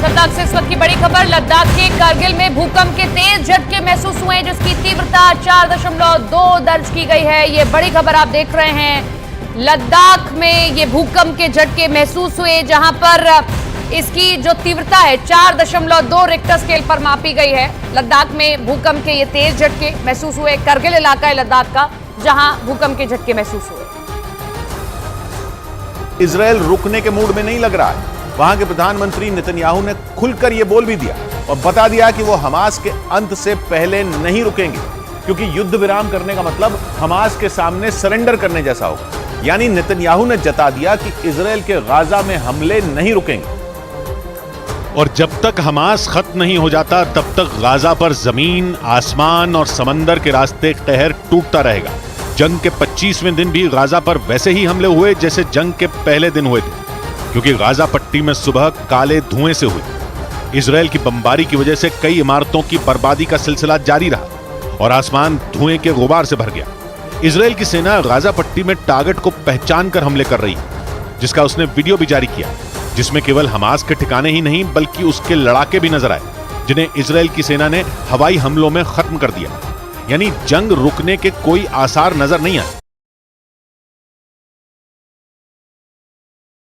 लद्दाख से इस वक्त की बड़ी खबर। लद्दाख के कारगिल में भूकंप के तेज झटके महसूस हुए जिसकी तीव्रता 4.2 दर्ज की गई है। ये बड़ी खबर आप देख रहे हैं। लद्दाख में ये भूकंप के झटके महसूस हुए जहां पर इसकी जो तीव्रता है 4.2 रिक्टर स्केल पर मापी गई है। लद्दाख में भूकंप के ये तेज झटके महसूस हुए। कारगिल इलाका है लद्दाख का जहां भूकंप के झटके महसूस हुए। इजरायल रुकने के मूड में नहीं लग रहा है। वहां के प्रधानमंत्री नेतन्याहू ने खुलकर यह बोल भी दिया और बता दिया कि वो हमास के अंत से पहले नहीं रुकेंगे, क्योंकि युद्ध विराम करने का मतलब हमास के सामने सरेंडर करने जैसा होगा। यानी नेतन्याहू ने जता दिया कि इजरायल के गाजा में हमले नहीं रुकेंगे। और जब तक हमास खत्म नहीं हो जाता तब तक गाजा पर जमीन, आसमान और समंदर के रास्ते कहर टूटता रहेगा। जंग के 25वें दिन भी गाजा पर वैसे ही हमले हुए जैसे जंग के पहले दिन हुए थे, क्योंकि गाजा पट्टी में सुबह काले धुएं से हुई। इजरायल की बमबारी की वजह से कई इमारतों की बर्बादी का सिलसिला जारी रहा और आसमान धुएं के गुबार से भर गया। इजरायल की सेना गाजा पट्टी में टारगेट को पहचान कर हमले कर रही है, जिसका उसने वीडियो भी जारी किया, जिसमें केवल हमास के ठिकाने ही नहीं बल्कि उसके लड़ाके भी नजर आए, जिन्हें इजरायल की सेना ने हवाई हमलों में खत्म कर दिया। यानी जंग रुकने के कोई आसार नजर नहीं आए।